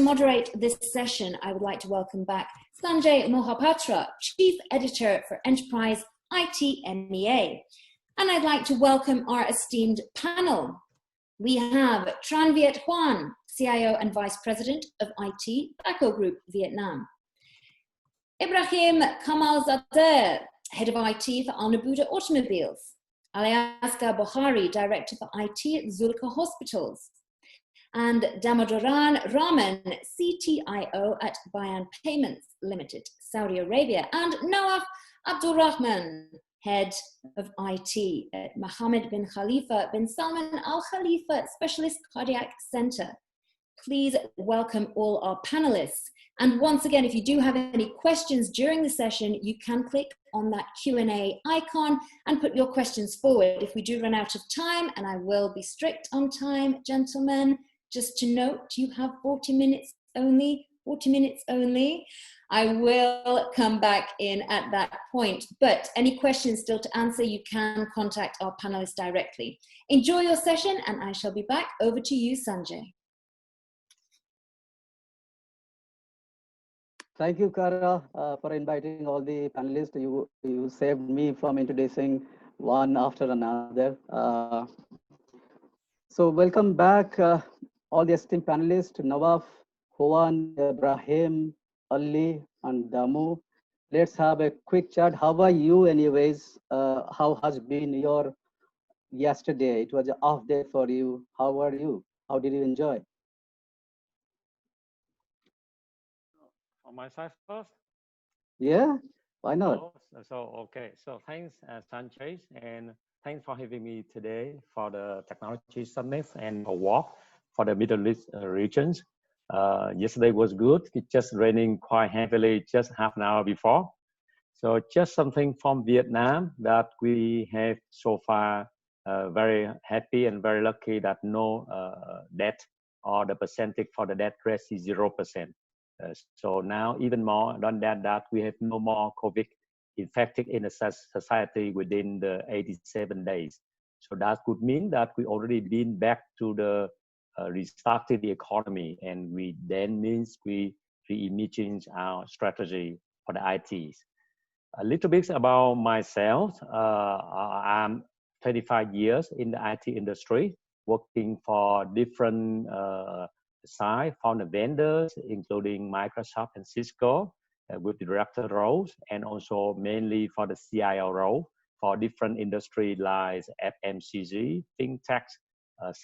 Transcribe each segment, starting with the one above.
moderate this session, I would like to welcome back Sanjay Mohapatra, Chief Editor for Enterprise IT MEA. And I'd like to welcome our esteemed panel. We have Tran Viet Hoan, CIO and Vice President of IT, Thaco Group, Vietnam. Ebrahim Kamalzadeh, Head of IT for Naboodah Automobiles. Aliasgar Bohari, Director for IT at Zulekha Hospitals. And Damodaran Raman, CTIO at Bayan Payments Limited, Saudi Arabia. And Nawaf Abdulrahman, Head of IT at Mohammed bin Khalifa bin Salman Al Khalifa Specialist Cardiac Center. Please welcome all our panelists. And once again, if you do have any questions during the session, you can click on that Q&A icon and put your questions forward. If we do run out of time, and I will be strict on time, gentlemen, just to note, you have 40 minutes only, 40 minutes only. I will come back in at that point, but any questions still to answer, you can contact our panelists directly. Enjoy your session, and I shall be back. Over to you, Sanjay. Thank you, Kara, for inviting all the panelists. You saved me from introducing one after another. So welcome back, all the esteemed panelists, Nawaf, Hoan, Ebrahim, Ali, and Damu. Let's have a quick chat. How are you anyways? How has been your yesterday? It was an off day for you. How are you? How did you enjoy? On my side first? Yeah, why not? Okay, so thanks Sanjay, and thanks for having me today for the Technology Summit and a walk for the Middle East regions. Yesterday was good. It's just raining quite heavily just half an hour before. So just something from Vietnam that we have so far very happy and very lucky that no death, or the percentage for the death rate is 0%. So now even more than that we have no more COVID infected in the society within the 87 days. So that could mean that we already been back to the restarted the economy, and we then means we reimagine our strategy for the ITs. A little bit about myself. I'm 25 years in the IT industry, working for different side from the vendors, including Microsoft and Cisco, with the director roles, and also mainly for the CIO role for different industry like FMCG, fintech,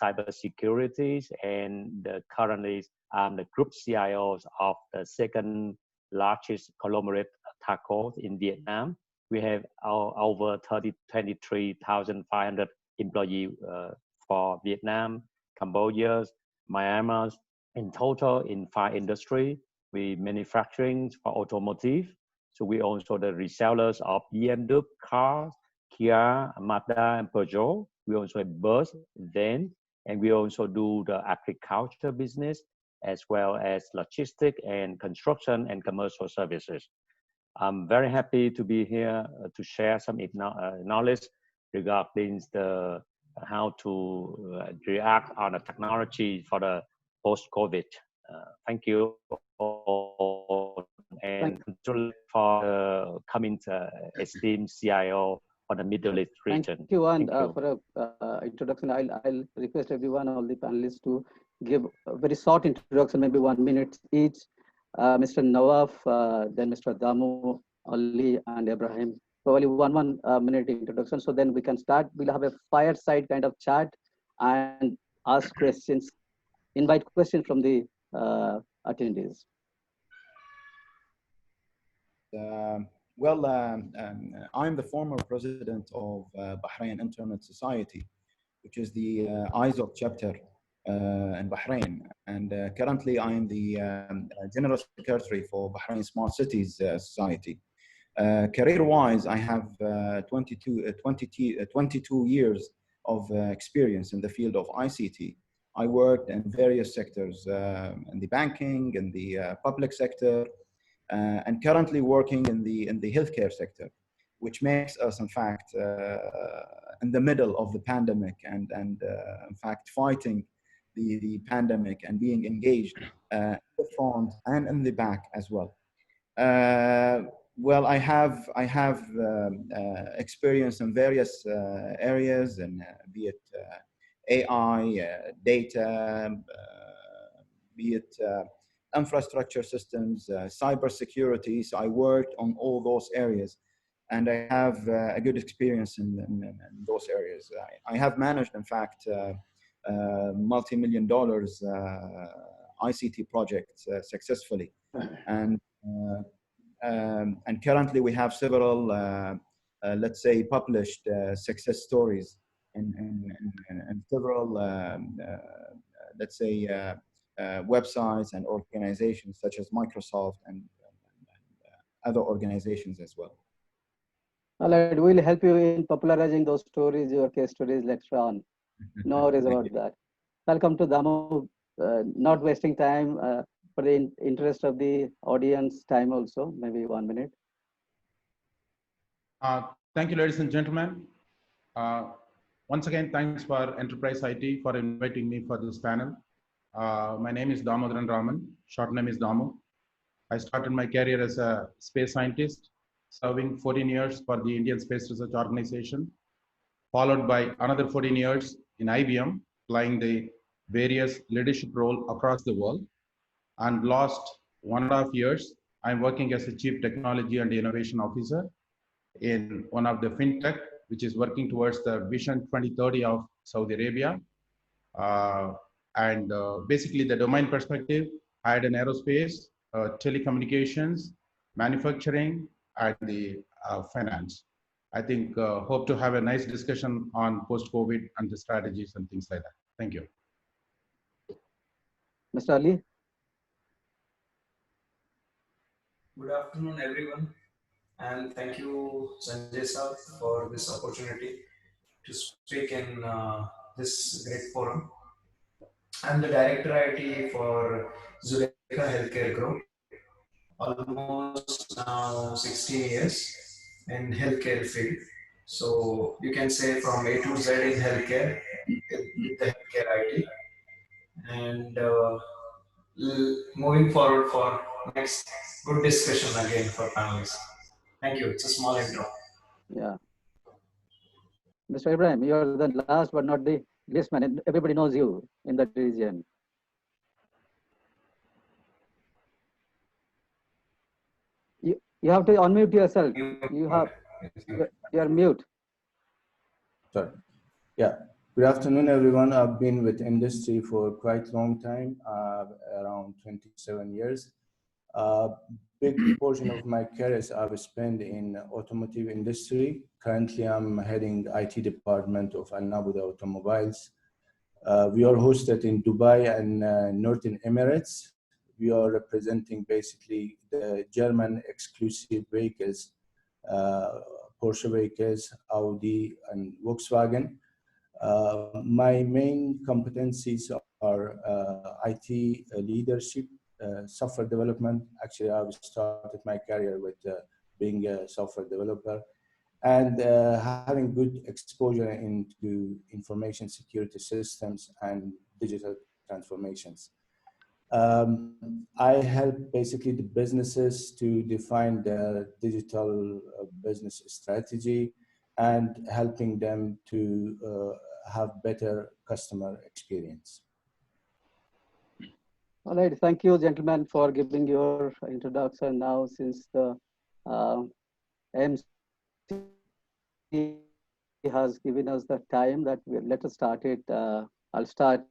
cybersecurity, and currently I'm the group CIO of the second largest conglomerate, Thaco, in Vietnam. We have over 23,500 employees for Vietnam, Cambodia, Myanmar. In total, in 5 industries, we manufacturing for automotive. So we also the resellers of BMW, cars, Kia, Mazda, and Peugeot. We also have bus, van, and we also do the agriculture business, as well as logistics and construction and commercial services. I'm very happy to be here to share some knowledge regarding the how to react on the technology for the post-COVID. Thank you all, and for coming to esteemed CIO for the Middle East region. Thank you, and for the introduction. I'll request everyone, all the panelists, to give a very short introduction, maybe 1 minute each. Mr. Nawaf, then Mr. Damu, Ali, and Ebrahim. Probably one minute introduction. So then we can start. We'll have a fireside kind of chat and ask questions, invite questions from the attendees. I'm the former president of Bahrain Internet Society, which is the ISO chapter in Bahrain. And currently I'm the General Secretary for Bahrain Smart Cities Society. Career-wise, I have 22 years of experience in the field of ICT. I worked in various sectors, in the banking, in the public sector, and currently working in the healthcare sector, which makes us, in fact, in the middle of the pandemic and in fact, fighting the pandemic and being engaged in the front and in the back as well. Well, I have experience in various areas, and be it AI, data, be it infrastructure systems, cybersecurity. So I worked on all those areas, and I have a good experience in those areas. I have managed, in fact, multi-million dollars ICT projects successfully, and currently we have several, let's say, published success stories in several, let's say, websites and organizations such as Microsoft and other organizations as well. All right, we'll help you in popularizing those stories, your case stories later on. No worries about that. Welcome to Damu. Not wasting time, for the interest of the audience time also, maybe 1 minute. Thank you, ladies and gentlemen. Once again, thanks for Enterprise IT for inviting me for this panel. My name is Damodaran Raman, short name is Damu. I started my career as a space scientist, serving 14 years for the Indian Space Research Organization, followed by another 14 years in IBM, playing the various leadership roles across the world. And last 1.5 years, I'm working as a Chief Technology and Innovation Officer in one of the fintech, which is working towards the Vision 2030 of Saudi Arabia. Basically the domain perspective, I had an aerospace, telecommunications, manufacturing, and the finance. I think hope to have a nice discussion on post-COVID and the strategies and things like that. Thank you. Mr. Ali? Good afternoon, everyone. And thank you, Sanjay sir, for this opportunity to speak in this great forum. I'm the Director IT for Zulekha Healthcare Group. Almost now 16 years in healthcare field. So you can say from A to Z in healthcare, with the healthcare IT. And moving forward for next good discussion again for panelists. Thank you. It's a small intro. Yeah. Mr. Ebrahim, you're the last but not the least man. Everybody knows you in that region. You have to unmute yourself. You're mute. Sorry. Yeah. Good afternoon, everyone. I've been with industry for quite a long time, around 27 years. Big portion of my career I've spent in automotive industry. Currently, I'm heading IT department of Naboodah Automobiles. We are hosted in Dubai and Northern Emirates. We are representing basically the German exclusive vehicles, Porsche vehicles, Audi, and Volkswagen. My main competencies are IT leadership, software development. Actually, I've started my career with being a software developer, and having good exposure into information security systems and digital transformations. I help basically the businesses to define their digital business strategy and helping them to have better customer experience. All right, thank you, gentlemen, for giving your introduction. Now, since the MC has given us the time that let us start it. I'll start.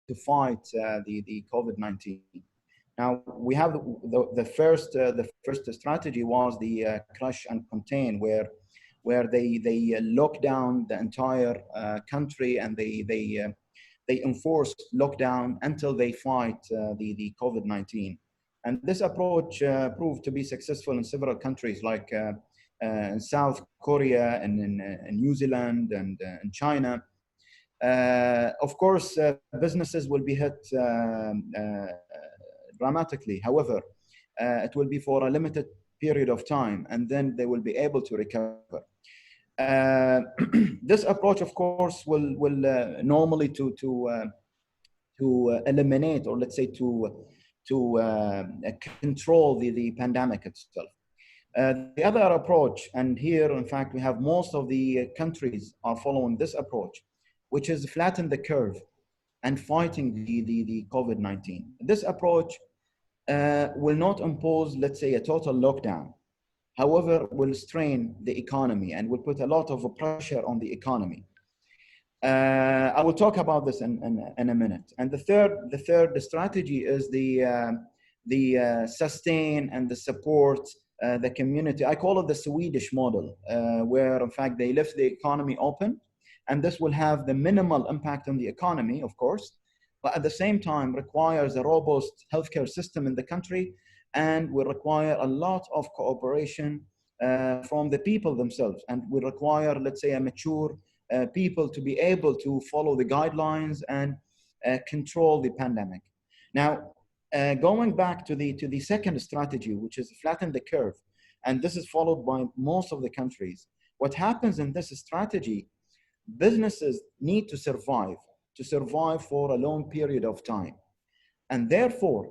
To fight the COVID-19. Now we have the first strategy was the crush and contain, where they lock down the entire country, and they they enforce lockdown until they fight the COVID-19. And this approach proved to be successful in several countries like South Korea and in New Zealand and in China. Of course, businesses will be hit dramatically. However, it will be for a limited period of time, and then they will be able to recover. This approach, of course, will normally to eliminate, or let's say to control the pandemic itself. The other approach, and here, in fact, we have most of the countries are following this approach, which is flatten the curve and fighting the COVID-19. This approach will not impose, let's say, a total lockdown. However, will strain the economy and will put a lot of pressure on the economy. I will talk about this in a minute. And the third strategy is the sustain and the support the community. I call it the Swedish model, where in fact they left the economy open, and this will have the minimal impact on the economy, of course, but at the same time requires a robust healthcare system in the country, and will require a lot of cooperation from the people themselves, and will require, let's say, a mature people to be able to follow the guidelines and control the pandemic. Now, going back to the second strategy, which is flatten the curve, and this is followed by most of the countries. What happens in this strategy, businesses need to survive for a long period of time. And therefore,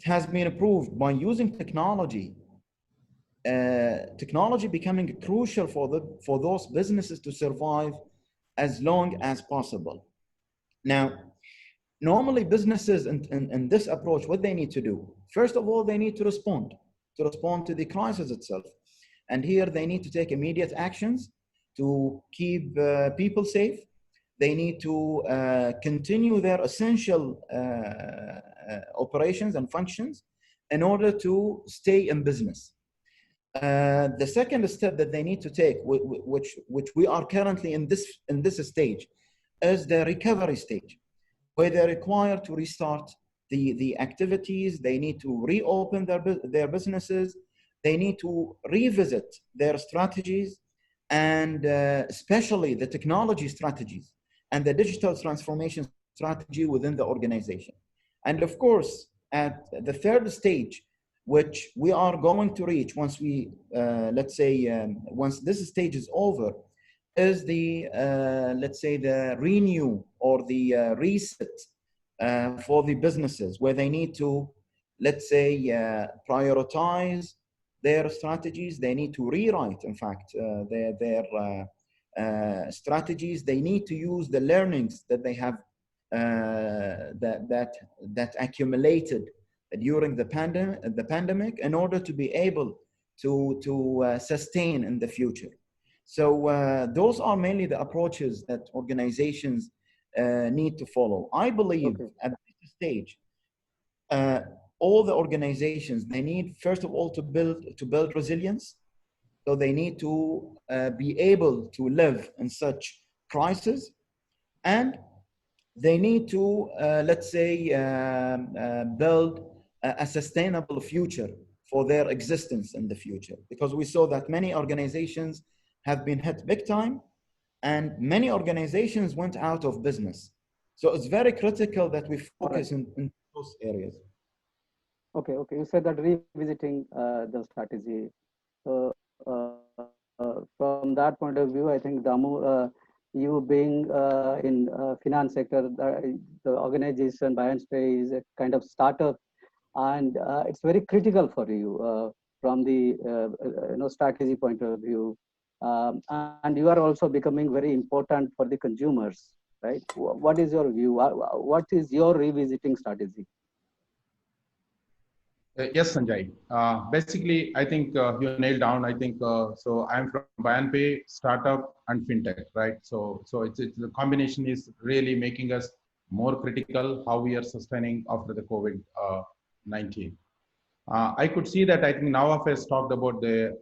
it has been approved by using technology, technology becoming crucial for those businesses to survive as long as possible. Now, normally businesses in this approach, what they need to do, first of all, they need to respond to the crisis itself. And here they need to take immediate actions to keep people safe. They need to continue their essential operations and functions in order to stay in business. The second step that they need to take, which we are currently in this stage, is the recovery stage, where they're required to restart the activities. They need to reopen their businesses. They need to revisit their strategies, and especially the technology strategies and the digital transformation strategy within the organization. And of course, at the third stage, which we are going to reach once we, let's say, once this stage is over, is the, let's say, the renew or the reset for the businesses, where they need to, let's say, prioritize their strategies. They need to rewrite, in fact, their strategies. They need to use the learnings that they have that accumulated during the pandemic in order to be able to sustain in the future. So those are mainly the approaches that organizations need to follow. I believe at this stage, all the organizations, they need, first of all, to build resilience. So they need to be able to live in such crisis, and they need to, let's say, build a sustainable future for their existence in the future. Because we saw that many organizations have been hit big time, and many organizations went out of business. So it's very critical that we focus in those areas. Okay. You said that revisiting the strategy. So from that point of view, I think Damu, you being in finance sector, the organization Bayan is a kind of startup, and it's very critical for you from the strategy point of view, and you are also becoming very important for the consumers, right? What is your view? What is your revisiting strategy? Yes, Sanjay. Basically, I think you nailed down. I think so. I'm from Bayan startup and fintech, right? So it's the combination is really making us more critical how we are sustaining after the COVID-19. I could see that. I think Nawaf has talked about the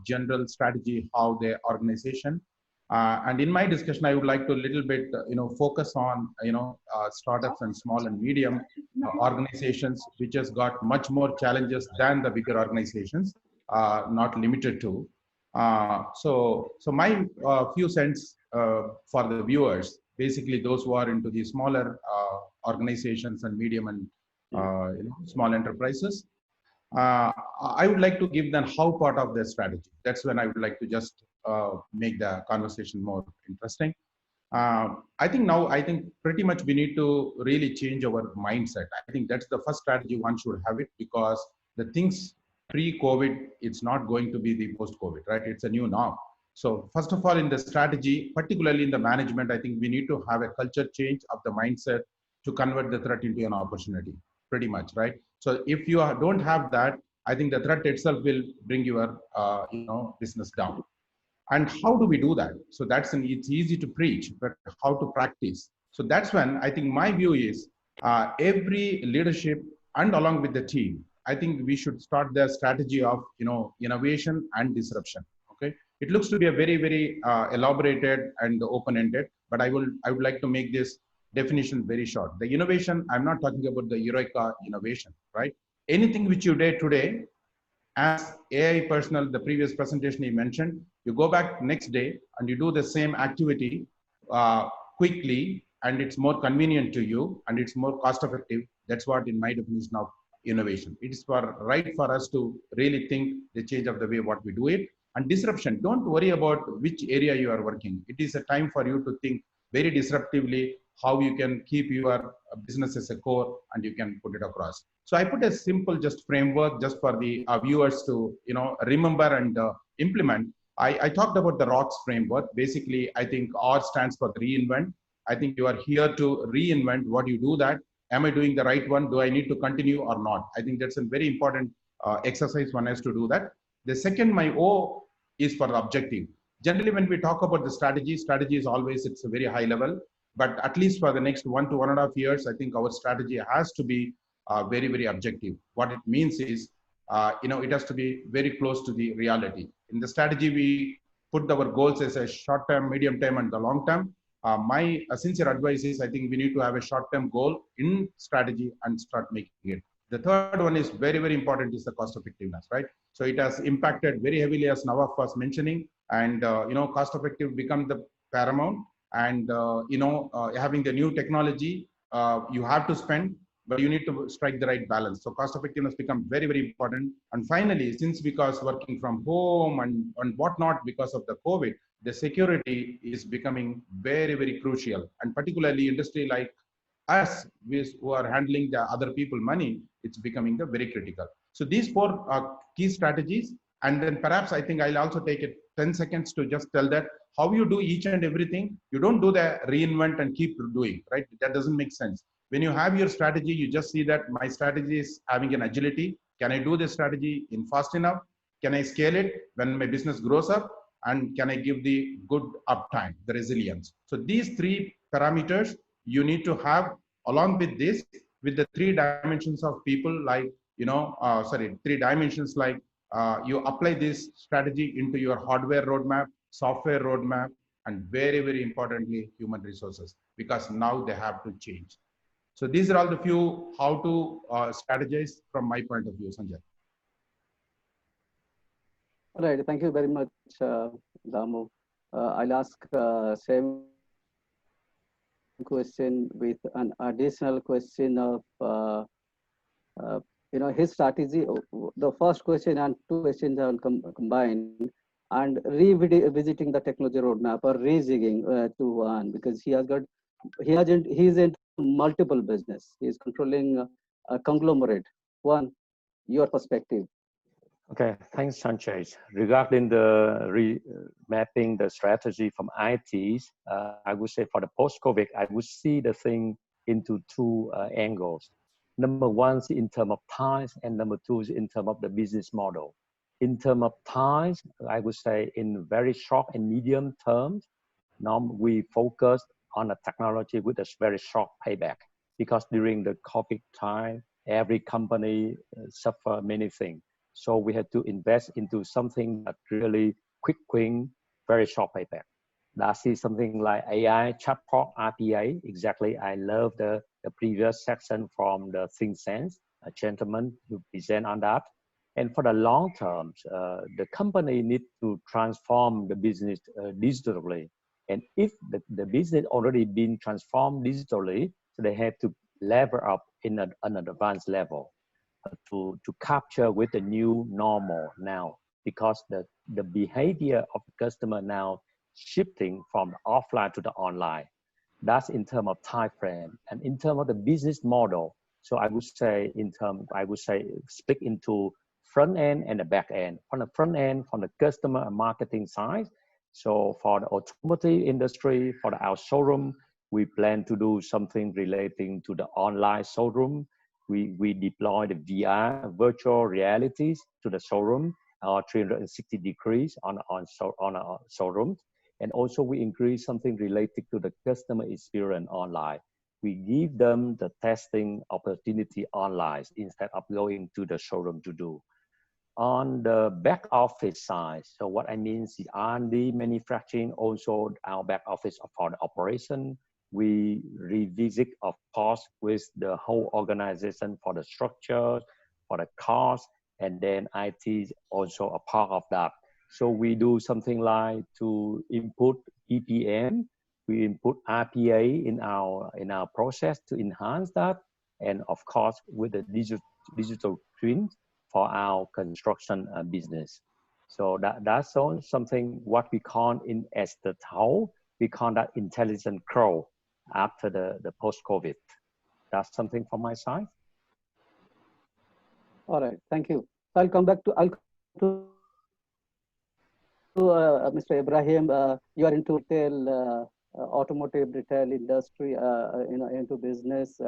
general strategy, how the organization And in my discussion, I would like to little bit, focus on, startups and small and medium organizations, which has got much more challenges than the bigger organizations, not limited to. So my few cents for the viewers, basically those who are into the smaller organizations and medium and small enterprises. I would like to give them how part of their strategy. That's when I would like to just make the conversation more interesting. I think pretty much we need to really change our mindset. I think that's the first strategy one should have it, because the things pre-COVID, it's not going to be the post-COVID, right? It's a new norm. So first of all, in the strategy, particularly in the management, I think we need to have a culture change of the mindset to convert the threat into an opportunity, pretty much, right? So if you don't have that, I think the threat itself will bring your business down. And how do we do that? So it's easy to preach, but how to practice? So that's when I think my view is every leadership and along with the team, I think we should start the strategy of innovation and disruption. Okay, it looks to be a very, very elaborated and open-ended, but I would like to make this definition very short. The innovation, I'm not talking about the Eureka innovation, right? Anything which you did today, as AI personnel, the previous presentation he mentioned, you go back next day and you do the same activity quickly, and it's more convenient to you and it's more cost effective. That's what in my definition of innovation. It is right for us to really think the change of the way what we do it. And disruption, don't worry about which area you are working. It is a time for you to think very disruptively how you can keep your business as a core and you can put it across. So I put a simple just framework just for the viewers to remember and implement. I talked about the ROCKS framework. Basically, I think R stands for reinvent. I think you are here to reinvent what you do that. Am I doing the right one? Do I need to continue or not? I think that's a very important exercise one has to do that. The second, my O is for the objective. Generally, when we talk about the strategy is always, it's a very high level, but at least for the next 1 to 1.5 years, I think our strategy has to be very, very objective. What it means is, it has to be very close to the reality. In the strategy, we put our goals as a short term, medium term, and the long term. My sincere advice is, I think we need to have a short term goal in strategy and start making it. The third one is very, very important, is the cost effectiveness, right? So it has impacted very heavily, as Nawaf was mentioning, and cost effective become the paramount. And having the new technology, you have to spend, but you need to strike the right balance. So cost effectiveness become very, very important. And finally, since because working from home and whatnot because of the COVID, the security is becoming very, very crucial. And particularly industry like us, who are handling the other people money, it's becoming very critical. So these 4 key strategies, and then perhaps I think I'll also take 10 seconds to just tell that how you do each and everything. You don't do the reinvent and keep doing, right? That doesn't make sense. When you have your strategy, you just see that my strategy is having an agility. Can I do this strategy in fast enough? Can I scale it when my business grows up? And can I give the good uptime, the resilience? So these 3 parameters you need to have along with this, with the 3 dimensions of people, like, 3 dimensions like you apply this strategy into your hardware roadmap, software roadmap, and very, very importantly, human resources, because now they have to change. So these are all the few how to strategize from my point of view, Sanjay. All right, thank you very much, Damu. I'll ask same question with an additional question of his strategy. The first question and 2 questions are combined, and revisiting the technology roadmap or rejigging to one, because he's in multiple business. He's controlling a conglomerate. One, your perspective. Okay, thanks, Sanjay. Regarding the remapping the strategy from ITs, I would say for the post-COVID, I would see the thing into 2 angles. Number one is in terms of ties, and number 2 is in terms of the business model. In terms of ties, I would say in very short and medium terms, now we focus on a technology with a very short payback, because during the COVID time, every company suffer many things. So we had to invest into something that really quick win, very short payback. That is something like AI, chatbot, RPA. Exactly. I love the previous section from the Think Sense, a gentleman who present on that. And for the long term, the company need to transform the business digitally. And if the business already been transformed digitally, so they have to level up in an advanced level to capture with the new normal now, because the behavior of the customer now shifting from the offline to the online. That's in terms of time frame and in terms of the business model. So I would say speak into front end and the back end. On the front end, from the customer and marketing side. So for the automotive industry, for our showroom, we plan to do something relating to the online showroom. We deploy the VR, virtual realities, to the showroom, 360 degrees on a showroom. And also we increase something related to the customer experience online. We give them the testing opportunity online instead of going to the showroom to do. On the back office side, so what I mean is the R&D, manufacturing, also our back office for the operation. We revisit, of course, with the whole organization for the structure, for the cost, and then IT is also a part of that. So we do something like to input EPM, we input RPA in our process to enhance that, and of course with the digital twin for our construction business. So that's something what we call in as the Thaco, we call that intelligent crow after the post-COVID. That's something from my side. All right, thank you. I'll come back to Mr. Ebrahim. You are into retail, automotive retail industry, into business.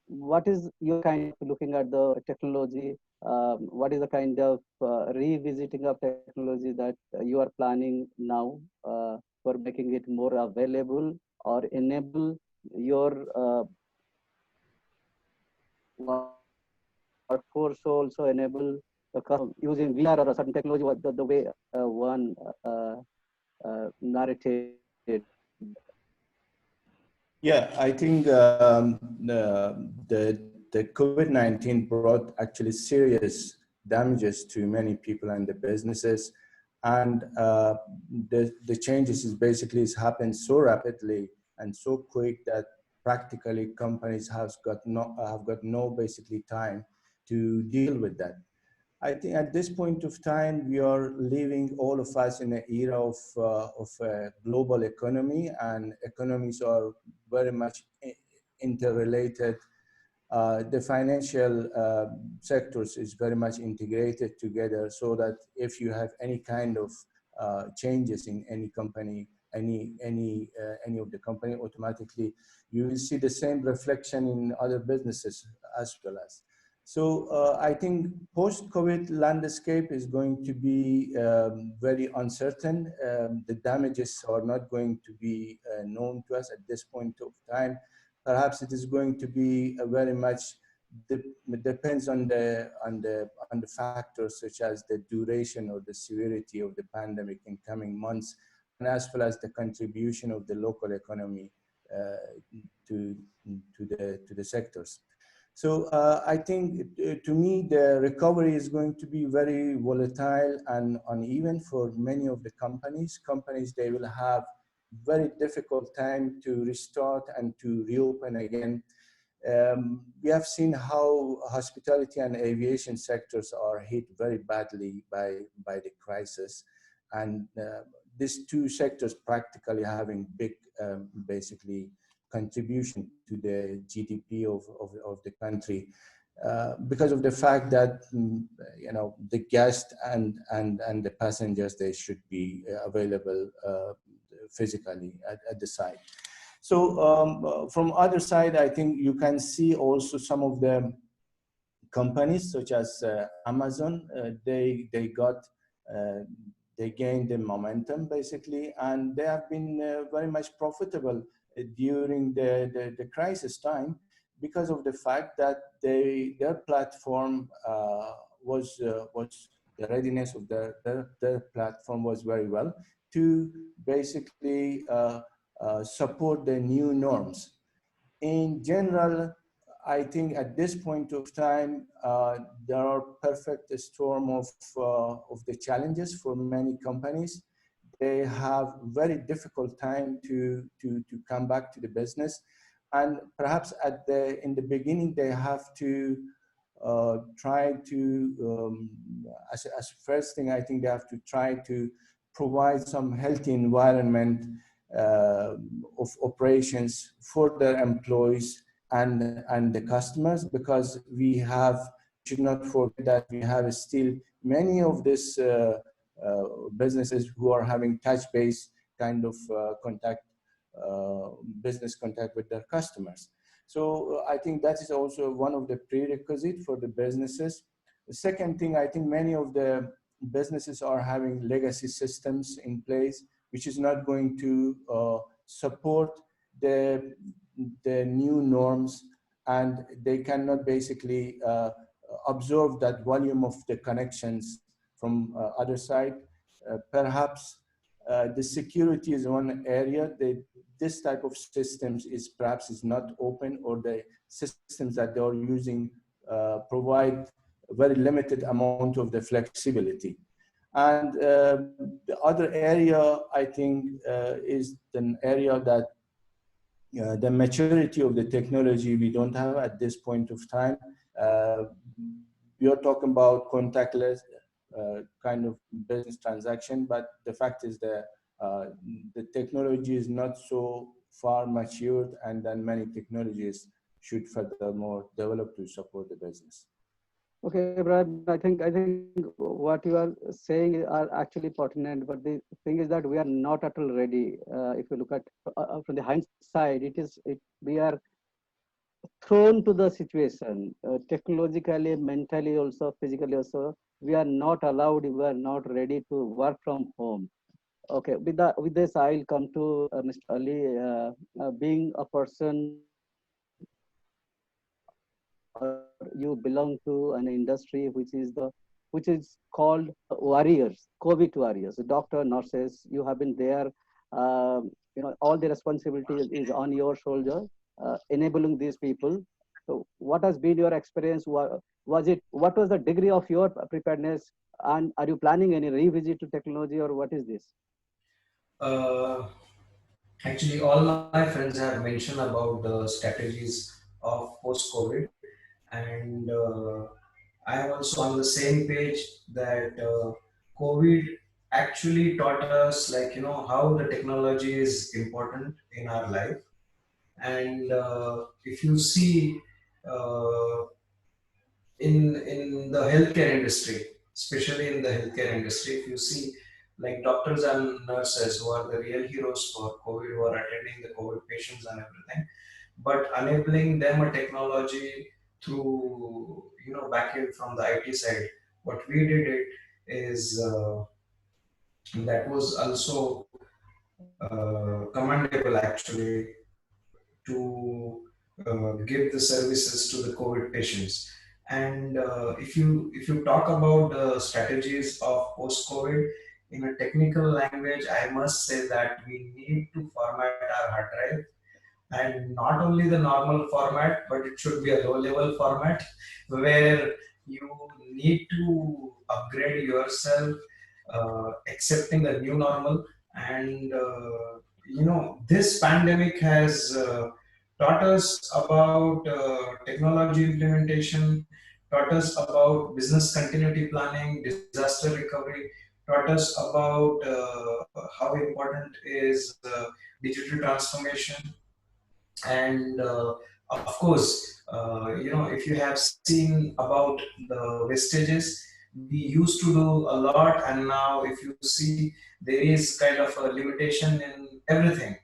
What is your kind of looking at the technology? What is the kind of revisiting of technology that you are planning now for making it more available or enable your workforce, also enable the using VR or a certain technology, the way one narrated? Yeah, I think the COVID-19 brought actually serious damages to many people and the businesses, and the changes is happened so rapidly and so quick that practically companies have got no basically time to deal with that. I think at this point of time, we are living, all of us, in an era of a global economy, and economies are very much interrelated. The financial sectors is very much integrated together, so that if you have any kind of changes in any company, any of the company, automatically you will see the same reflection in other businesses as well as. So I think post-COVID landscape is going to be very uncertain. The damages are not going to be known to us at this point of time. Perhaps it is going to be very much depends on the factors such as the duration or the severity of the pandemic in coming months, and as well as the contribution of the local economy to the sectors. So I think, to me, the recovery is going to be very volatile and uneven for many of the companies. They will have very difficult time to restart and to reopen again. We have seen how hospitality and aviation sectors are hit very badly by the crisis. And these two sectors practically having big, basically, contribution to the GDP of the country, because of the fact that the guests and the passengers, they should be available physically at the site. So from other side, I think you can see also some of the companies such as Amazon, they gained the momentum basically, and they have been very much profitable during the crisis time, because of the fact that their platform was the readiness of their platform was very well to basically support the new norms. In general, I think at this point of time, there are perfect storm of the challenges for many companies. They have very difficult time to come back to the business. And perhaps in the beginning, they have to try to, as first thing, I think they have to try to provide some healthy environment of operations for their employees and the customers, because we should not forget that we have still many of these businesses who are having touch-based kind of business contact with their customers. So I think that is also one of the prerequisites for the businesses. The second thing, I think many of the businesses are having legacy systems in place, which is not going to support the new norms, and they cannot basically absorb that volume of the connections from other side. Perhaps the security is one area. This type of systems is perhaps not open, or the systems that they are using provide a very limited amount of the flexibility. And the other area, I think, is an area that the maturity of the technology we don't have at this point of time. We are talking about contactless kind of business transaction, but the fact is that the technology is not so far matured, and then many technologies should furthermore develop to support the business. Okay, Ebrahim, I think what you are saying are actually pertinent, but the thing is that we are not at all ready. If you look at from the hindsight, we are thrown to the situation technologically, mentally, also physically. Also, we are not allowed. We are not ready to work from home. Okay, with this, I'll come to Mr. Ali. Being a person, you belong to an industry which is called warriors, COVID warriors, doctor, nurses. You have been there. All the responsibility is on your shoulder, enabling these people. So, what has been your experience? What was the degree of your preparedness? And are you planning any revisit to technology, or what is this? Actually, all my friends have mentioned about the strategies of post-COVID, and I am also on the same page that COVID actually taught us, how the technology is important in our life. And if you see in the healthcare industry, especially in the healthcare industry, if you see like doctors and nurses who are the real heroes for COVID, who are attending the COVID patients and everything, but enabling them a technology through, backend from the IT side. What we did it is that was also commendable actually, to give the services to the COVID patients. And if you talk about the strategies of post-COVID in a technical language, I must say that we need to format our hard drive, and not only the normal format, but it should be a low-level format where you need to upgrade yourself, accepting the new normal. And this pandemic has taught us about technology implementation, taught us about business continuity planning, disaster recovery, taught us about how important is digital transformation. And of course, if you have seen about the wastages, we used to do a lot, and now if you see, there is kind of a limitation in everything.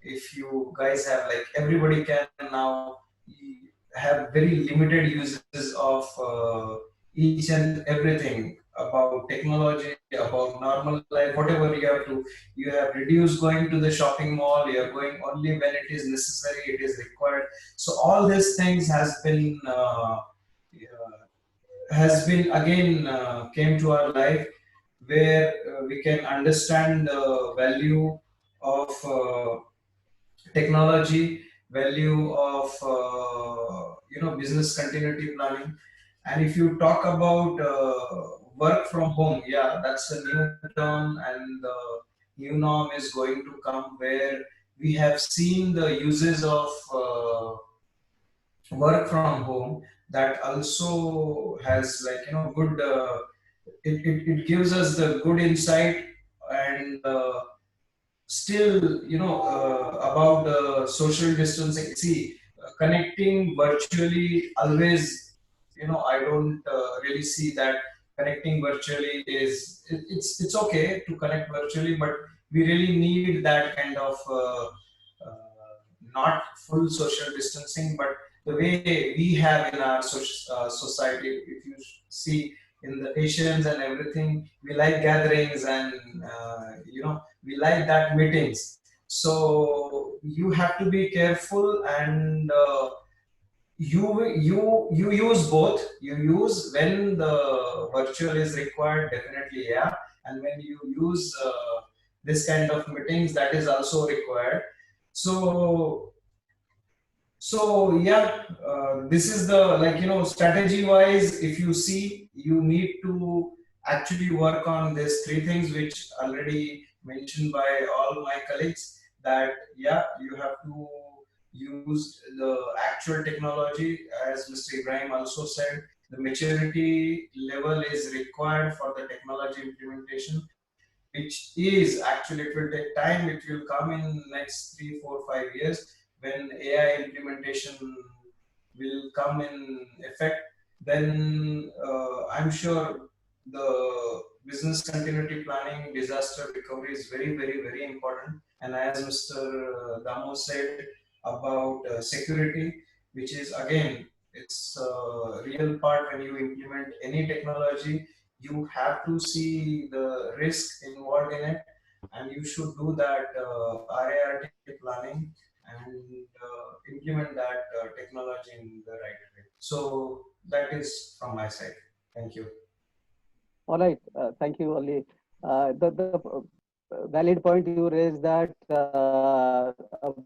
If you guys have, like, everybody can now have very limited uses of each and everything about technology, about normal life, whatever you have reduced going to the shopping mall, you are going only when it is necessary, it is required. So all these things has has been again came to our life, where we can understand the value of technology, value of business continuity planning. And if you talk about work from home, yeah, that's a new term, and the new norm is going to come, where we have seen the uses of work from home that also has, like, good it gives us the good insight. And still, about the social distancing, see, connecting virtually always, I don't really see that connecting virtually is it's okay to connect virtually, but we really need that kind of not full social distancing, but the way we have in our society. If you see, in the Asians and everything, we like gatherings, and we like that meetings. So you have to be careful, and you use both. You use when the virtual is required, definitely, yeah, and when you use this kind of meetings, that is also required. So yeah, this is the, like, strategy wise, if you see, you need to actually work on these three things, which already mentioned by all my colleagues, that yeah, you have to use the actual technology. As Mr. Ebrahim also said, the maturity level is required for the technology implementation, which is actually, it will take time. It will come in next 3, 4, 5 years, when AI implementation will come in effect. Then I'm sure the business continuity planning, disaster recovery is very, very, very important. And as Mr. Damo said about security, which is again, it's a real part. When you implement any technology, you have to see the risk involved in it, and you should do that RART planning, and implement that technology in the right way. So that is from my side. Thank you. All right, thank you, Ali. The valid point you raised, that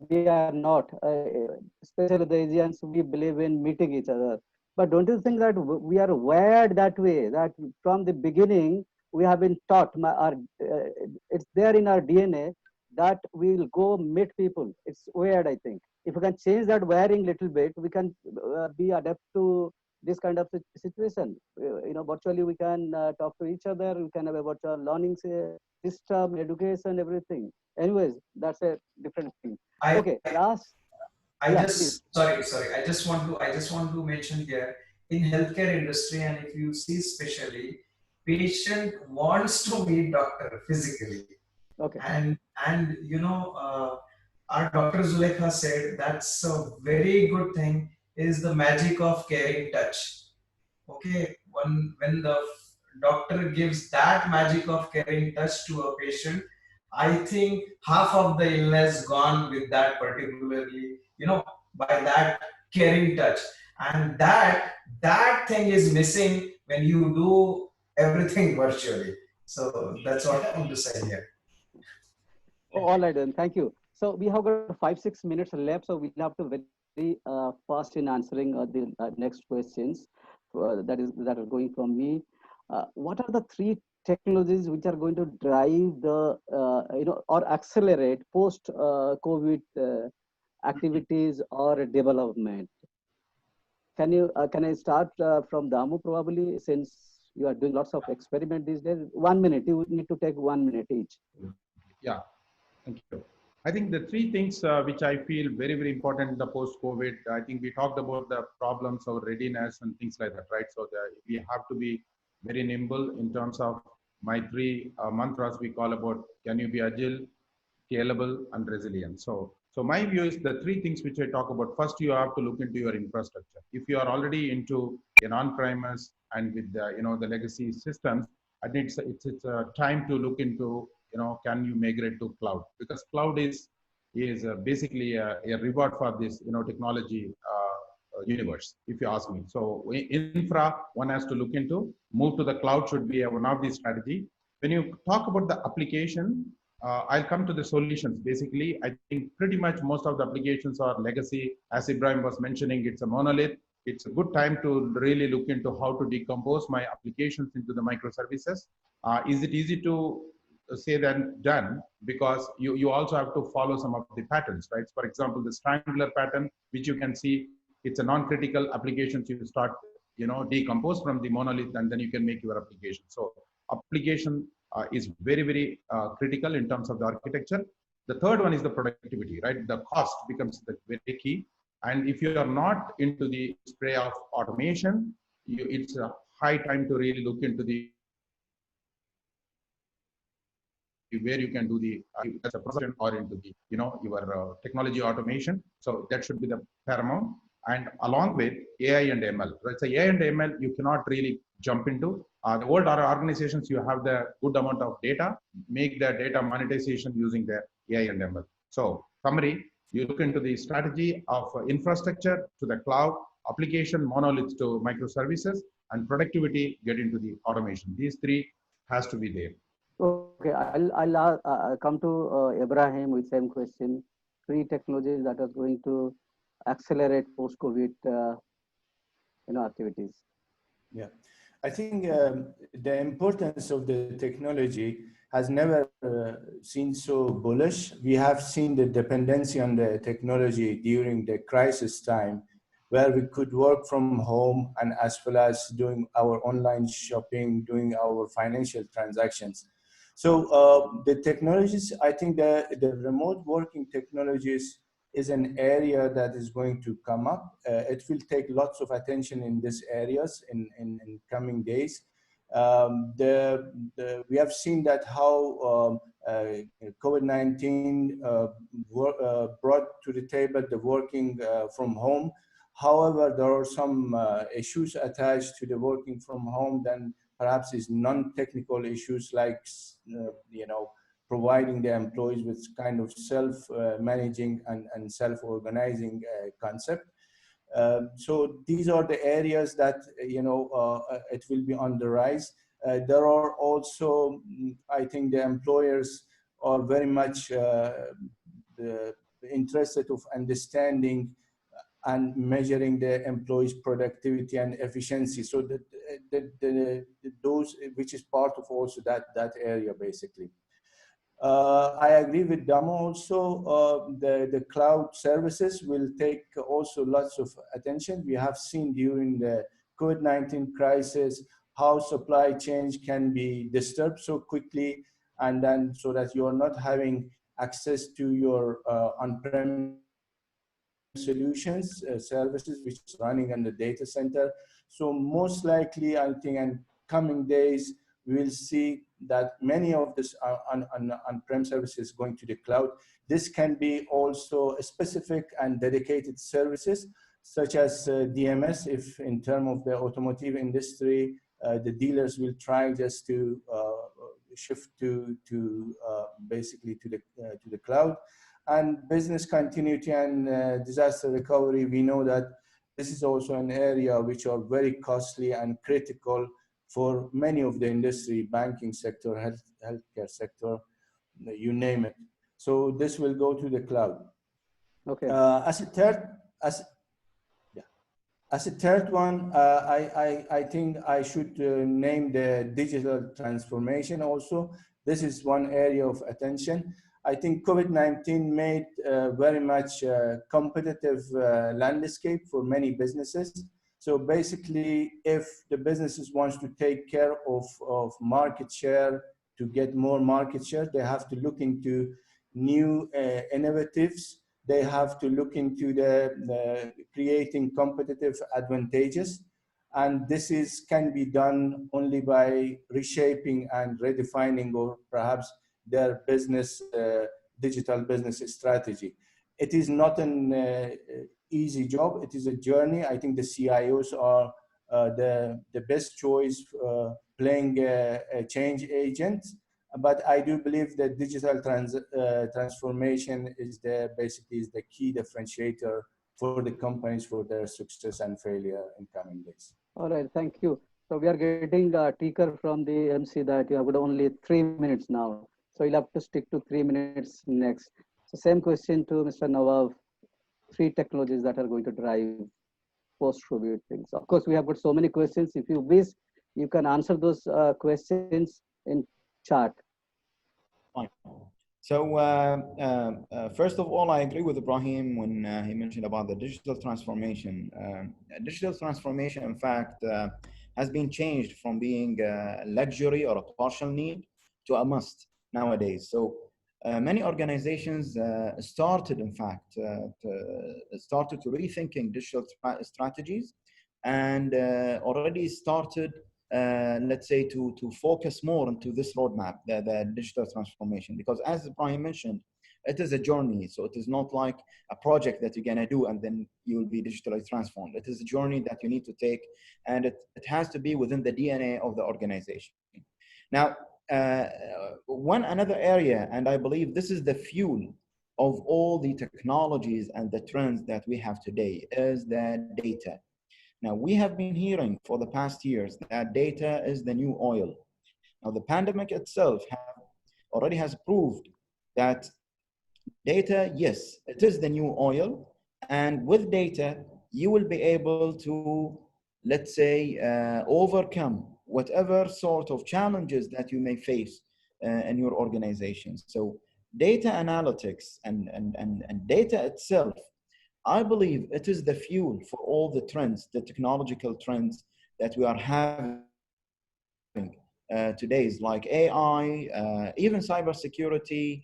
we are not, especially the Asians, we believe in meeting each other. But don't you think that we are wired that way? That from the beginning we have been taught, it's there in our DNA, that we will go meet people. It's weird, I think. If we can change that wiring little bit, we can be adapt to this kind of situation. Virtually we can talk to each other. We can have a virtual learning system, education, everything. Anyways, that's a different thing. Okay, last. I just want to mention here, in healthcare industry, and if you see, especially, patient wants to meet doctor physically. Okay. And our Dr. Zulekha said that's a very good thing, is the magic of caring touch. Okay, when the doctor gives that magic of caring touch to a patient, I think half of the illness gone with that, particularly, by that caring touch. And that thing is missing when you do everything virtually. So that's what I want to say here. All right, then. Thank you. So we have got 5-6 minutes left, so we'll have to very fast in answering the next questions that are going from me. What are the 3 technologies which are going to drive the or accelerate post COVID activities or development? Can I start from Damu, probably, since you are doing lots of experiment these days? 1 minute. You need to take 1 minute each. Yeah. Thank you. I think the 3 things which I feel very, very important in the post-COVID, I think we talked about the problems of readiness and things like that, right? So we have to be very nimble in terms of my 3 mantras we call about: can you be agile, scalable, and resilient? So my view is the 3 things which I talk about. First, you have to look into your infrastructure. If you are already into an on-premise and with the legacy systems, I think it's a time to look into, can you migrate to cloud? Because cloud is basically a reward for this, technology universe, if you ask me. So infra, one has to look into. Move to the cloud should be one of the strategy. When you talk about the application, I'll come to the solutions. Basically, I think pretty much most of the applications are legacy. As Ebrahim was mentioning, it's a monolith. It's a good time to really look into how to decompose my applications into the microservices. Is it easy to say that done? Because you also have to follow some of the patterns, right? For example, the triangular pattern, which you can see, it's a non-critical applications. You start, decompose from the monolith, and then you can make your application. So application is very, very critical in terms of the architecture. The third one is the productivity, right? The cost becomes the very key. And if you are not into the spray of automation, it's a high time to really look into the where you can do the as a production or into the your technology automation. So that should be the paramount. And along with AI and ML, right? So AI and ML you cannot really jump into. The old organizations, you have the good amount of data, make the data monetization using the AI and ML. So summary, you look into the strategy of infrastructure to the cloud, application monoliths to microservices, and productivity get into the automation. These three has to be there. Okay, I'll come to Ebrahim with same question. Three technologies that are going to accelerate post-COVID, activities. Yeah, I think the importance of the technology has never seen so bullish. We have seen the dependency on the technology during the crisis time, where we could work from home and as well as doing our online shopping, doing our financial transactions. So the technologies, I think the remote working technologies is an area that is going to come up. It will take lots of attention in these areas in coming days. We have seen that how COVID-19 brought to the table the working from home. However, there are some issues attached to the working from home than perhaps is non-technical issues like, providing the employees with kind of self-managing and self-organizing concept. So these are the areas that, it will be on the rise. There are also, I think the employers are very much interested of understanding and measuring the employees' productivity and efficiency. So those, which is part of also that area basically. I agree with Damo also. The cloud services will take also lots of attention. We have seen during the COVID-19 crisis how supply chains can be disturbed so quickly, and then so that you are not having access to your on-prem solutions, services which is running in the data center. So most likely, I think in coming days, we will see that many of this on-prem services going to the cloud. This can be also specific and dedicated services, such as DMS, if in terms of the automotive industry, the dealers will try just to shift to basically to the cloud. And business continuity and disaster recovery, we know that this is also an area which are very costly and critical for many of the industry, banking sector, healthcare sector, you name it. So this will go to the cloud. Okay. As a third one, I think I should name the digital transformation also. This is one area of attention. I think COVID-19 made very much competitive landscape for many businesses. So basically, if the businesses wants to take care of market share, to get more market share, they have to look into new innovatives. They have to look into the creating competitive advantages. And this can be done only by reshaping and redefining, or perhaps their business, digital business strategy. It is not an easy job. It is a journey. I think the CIOs are the best choice playing a change agent. But I do believe that digital transformation is basically the key differentiator for the companies for their success and failure in coming days. All right, thank you. So we are getting a ticker from the MC that you have got only 3 minutes now. So you'll have to stick to 3 minutes next. So same question to Mr. Nawaf. 3 technologies that are going to drive post-Covid things. Of course, we have got so many questions. If you wish, you can answer those questions in chat. Fine. So first of all, I agree with Ebrahim when he mentioned about the digital transformation. Digital transformation, in fact, has been changed from being a luxury or a partial need to a must nowadays. So many organizations started, in fact, started to rethinking digital strategies and already started let's say to focus more into this roadmap, the digital transformation, because as Ebrahim mentioned, it is a journey. So it is not like a project that you're gonna do and then you will be digitally transformed. It is a journey that you need to take, and it has to be within the DNA of the organization. Now, another area, and I believe this is the fuel of all the technologies and the trends that we have today, is the data. Now, we have been hearing for the past years that data is the new oil. Now, the pandemic itself already has proved that data, yes, it is the new oil. And with data, you will be able to, let's say, overcome whatever sort of challenges that you may face in your organization. So data analytics and data itself, I believe it is the fuel for all the trends, the technological trends that we are having today, like AI, even cybersecurity,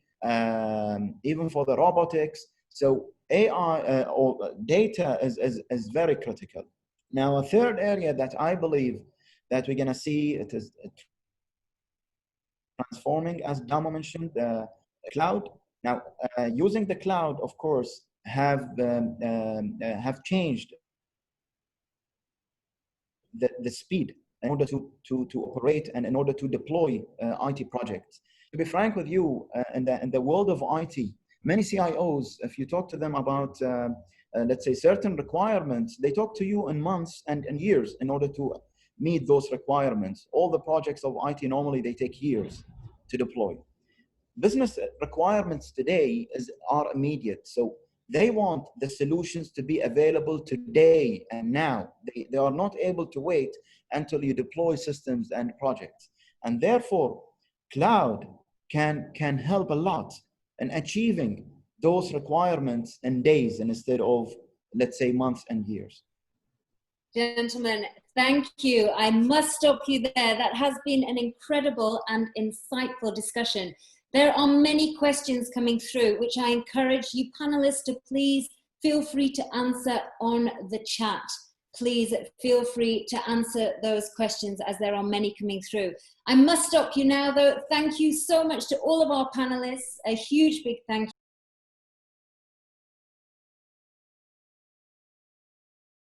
even for the robotics. So AI or data is very critical. Now, a third area that I believe that we're gonna see it is transforming, as Damo mentioned, the cloud. Now, using the cloud, of course, have changed the speed in order to operate and in order to deploy IT projects. To be frank with you, in the world of IT, many CIOs, if you talk to them about, let's say, certain requirements, they talk to you in months and years in order to meet those requirements. All the projects of IT, normally they take years to deploy. Business requirements today are immediate. So they want the solutions to be available today and now. They are not able to wait until you deploy systems and projects. And therefore, cloud can help a lot in achieving those requirements in days instead of, let's say, months and years. Gentlemen, thank you. I must stop you there. That has been an incredible and insightful discussion. There are many questions coming through, which I encourage you panelists to please feel free to answer on the chat. Please feel free to answer those questions, as there are many coming through. I must stop you now, though. Thank you so much to all of our panelists. A huge big thank you.